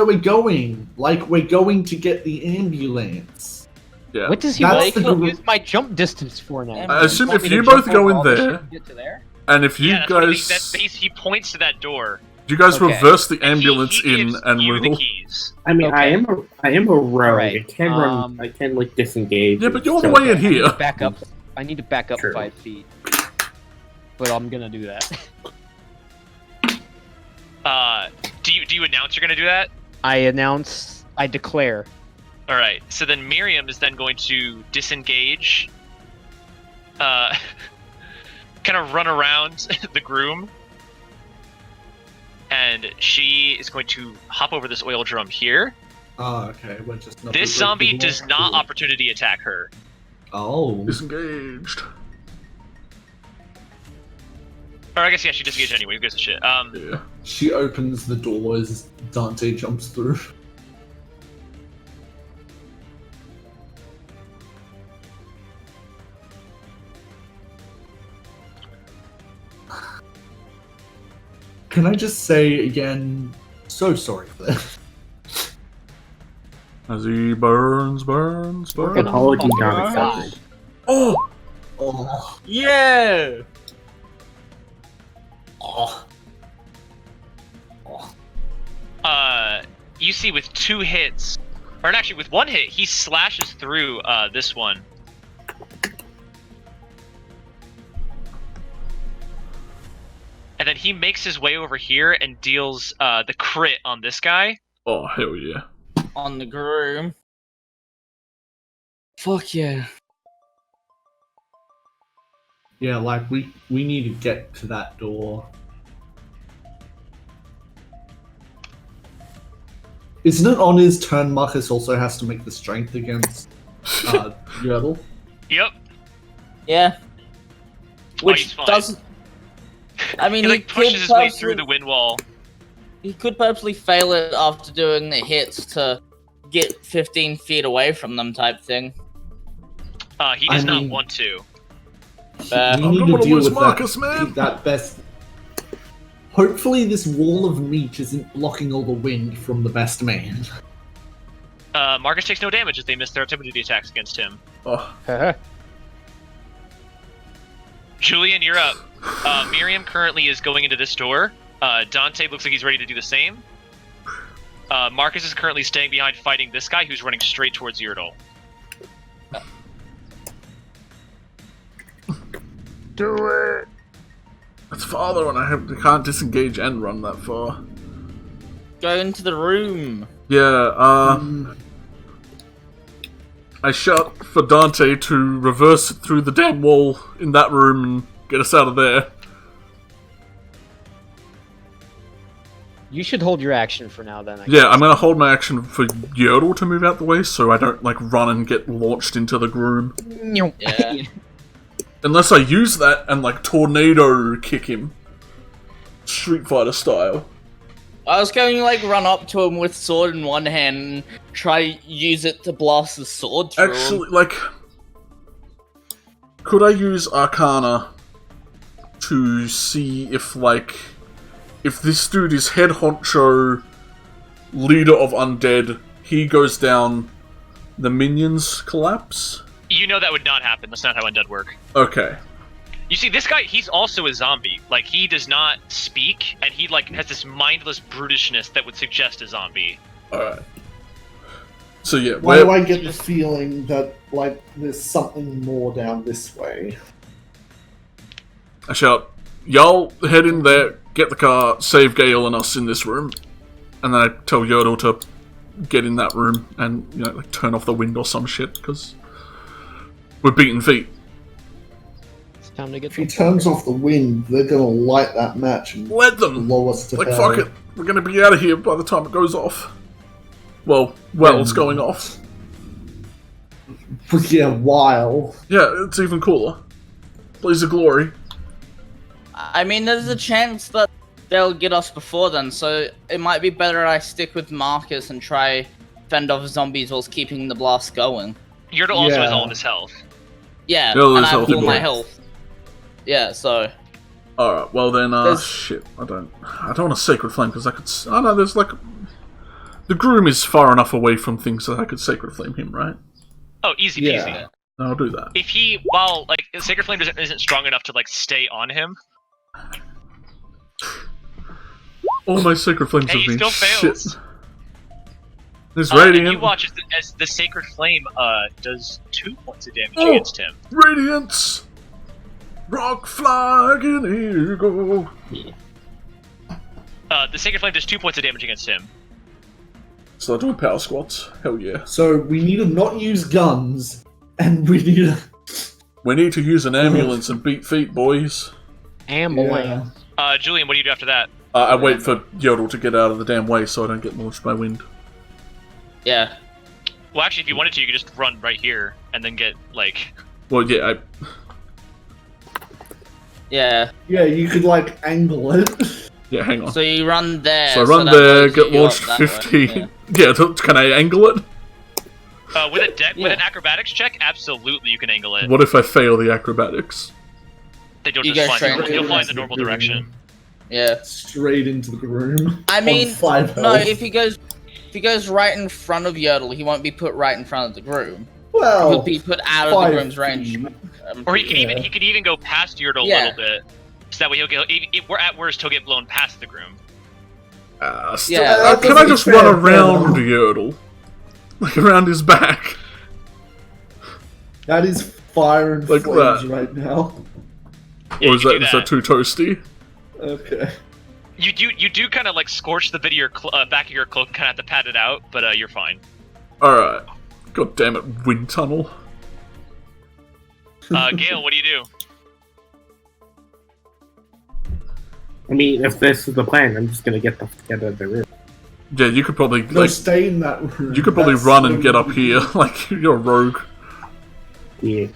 we're going. Like, we're going to get the ambulance. Yeah. What does he That's want the to gar- use my jump distance for now? I assume Want if me you to jump both go over in all this there- shit to get to there? And if you That's what he, guys, he points to that door. you guys Okay. reverse the He ambulance in gives and you the roll. keys. I mean, I Okay. am a rogue. Right, I can run. I can like disengage. Yeah, but you're and the stuff. way in here. Back up. I need to back up True. 5 feet. But I'm gonna do that. Do you announce you're gonna do that? I declare. All right. So then Miriam is then going to disengage. Kind of run around the groom. And she is going to hop over this oil drum here. Oh, okay. We're just not This zombie does not opportunity attack her. Oh. Disengaged. Or I guess, yeah, she disengaged anyway. Who gives a shit? Yeah. She opens the door as Dante jumps through. Can I just say again, so sorry for that. As he burns. Apology not accepted. Oh! Oh. Yeah! Oh. You see with 2 hits, or actually with 1 hit, he slashes through this one. And then he makes his way over here and deals the crit on this guy. Oh, hell yeah. On the groom. Fuck yeah. Yeah, like we need to get to that door. Isn't it on his turn Marcus also has to make the strength against Yordle? Yep. Yeah. Oh, Which he's fine. doesn't. I mean, He like could pushes his way through purposely- the wind wall. He could purposely fail it after doing the hits to get 15 feet away from them, type thing. He does I not mean- want to. We I'm need not to gonna deal lose with Marcus, that. man. Keep that best. Hopefully, this wall of meat isn't blocking all the wind from the best man. Marcus takes no damage as they miss their timidity attacks against him. Oh, Julian, you're up. Miriam currently is going into this door. Dante looks like he's ready to do the same. Marcus is currently staying behind fighting this guy who's running straight towards Yordle. do it. It's farther, and I can't disengage and run that far. Go into the room. Yeah, I shout for Dante to reverse it through the damn wall in that room and get us out of there. You should hold your action for now, then. I Yeah, guess. I'm gonna hold my action for Yordle to move out the way so I don't, like, run and get launched into the groom. Yeah. Unless I use that and, like, tornado kick him. Street Fighter style. I was going to like run up to him with sword in one hand and try use it to blast the sword through him. Actually, like... Could I use Arcana to see if, like... If this dude is head honcho, leader of undead, he goes down, the minions collapse? You know that would not happen. That's not how undead work. Okay. You see, this guy, he's also a zombie. Like, he does not speak, and he, like, has this mindless brutishness that would suggest a zombie. Alright. So yeah, Why do I get the feeling that, like, there's something more down this way? I shout, y'all head in there, get the car, save Gale and us in this room. And then I tell Yordle to get in that room and, you know, like, turn off the wind or some shit, because we're beating feet. It's time to get If he turns off the wind, they're gonna light that match and Let them! blow us to Like, hell. fuck it. We're gonna be out of here by the time it goes off. Well, it's going off. Yeah, while. Yeah, it's even cooler. Blaze of Glory. I mean, there's a chance that they'll get us before then, so it might be better I stick with Marcus and try fend off zombies whilst keeping the blast going. Yordle also has Yeah. all of his health. Yeah, Yeah, and there's I have healthy all my boy. health. Yeah, so Alright, well then, There's- shit. I don't want a Sacred Flame, because I could... Oh no, there's like... The Groom is far enough away from things that I could Sacred Flame him, right? Oh, easy Yeah. peasy. I'll do that. If he, while, like, Sacred Flame isn't strong enough to, like, stay on him, All my Sacred Flames Hey, have he been still fails. shit. There's and Radiant. you watch as the Sacred Flame, does 2 points of damage Oh! against him. Radiance! Rock Flag and Eagle! The Sacred Flame does 2 points of damage against him. So they're doing power squats. Hell yeah. So we need to not use guns, and we need to... We need to use an ambulance and beat feet, boys. Ambulance. Julian, what do you do after that? I wait for Yordle to get out of the damn way so I don't get launched by wind. yeah. Well, actually, if you wanted to, you could just run right here and then get, like... Well, yeah, Yeah. Yeah, you could, like, angle it. yeah, hang on. So you run there. So I run that there, moves get you launched up that way, 15. Yeah, can I angle it? with an acrobatics check, absolutely you can angle it. What if I fail the acrobatics? Then you'll You just go fly, straight you'll fly in into the normal the direction. Yeah. Straight into the groom. I mean, on 5 no, health. if he goes right in front of Yordle, he won't be put right in front of the groom. Well, He'll be put out of the 5 groom's range. feet. Or he could Yeah. even go past Yordle a Yeah. little bit. So that way he'll get, if we're at worst, he'll get blown past the groom. Still, Yeah, that can I doesn't just be run fair, around though. Yordle? Like, around his back? That is fire and Like flames that. right now. Yeah, Or you is can that, do is that too toasty? Okay. You do kind of like scorch the bit of your back of your cloak, kind of have to pat it out, but you're fine. Alright. God damn it, wind tunnel. Gale, what do you do? I mean, if this is the plan, I'm just gonna get the fuck out of the room. Yeah, you could probably No, like, stay in that room. you could probably That's run and so get up weird. here. Like you're a rogue. Yeah.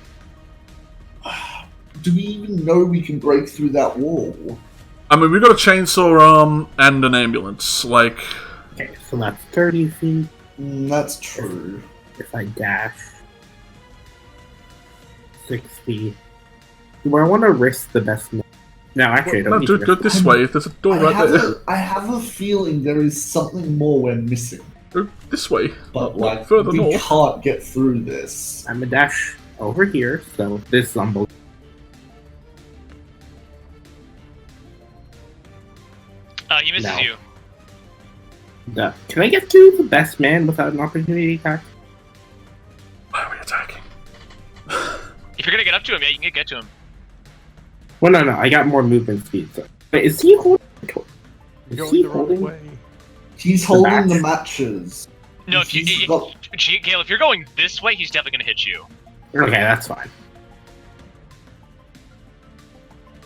Do we even know we can break through that wall? I mean, we got a chainsaw arm and an ambulance. Like, Okay, so that's 30 feet. That's true. If I dash 6 feet. Do I want to risk the best? No, actually, I don't no, need dude, to go risk this I'm- way. There's a door right there. I have a feeling there is something more we're missing, Go this way. but Not like further we north. can't get through this. I'm a dash over here, so this is unbelievable. He misses No. you. Can I get to the best man without an opportunity attack? Why are we attacking? If you're gonna get up to him, yeah, you can get to him. Well, no, I got more movement speed. So. Wait, is he holding? Is You're he going the wrong holding? way. He's holding match? the matches. No, if you, He's got- Gale, if you're going this way, he's definitely gonna hit you. Okay, that's fine.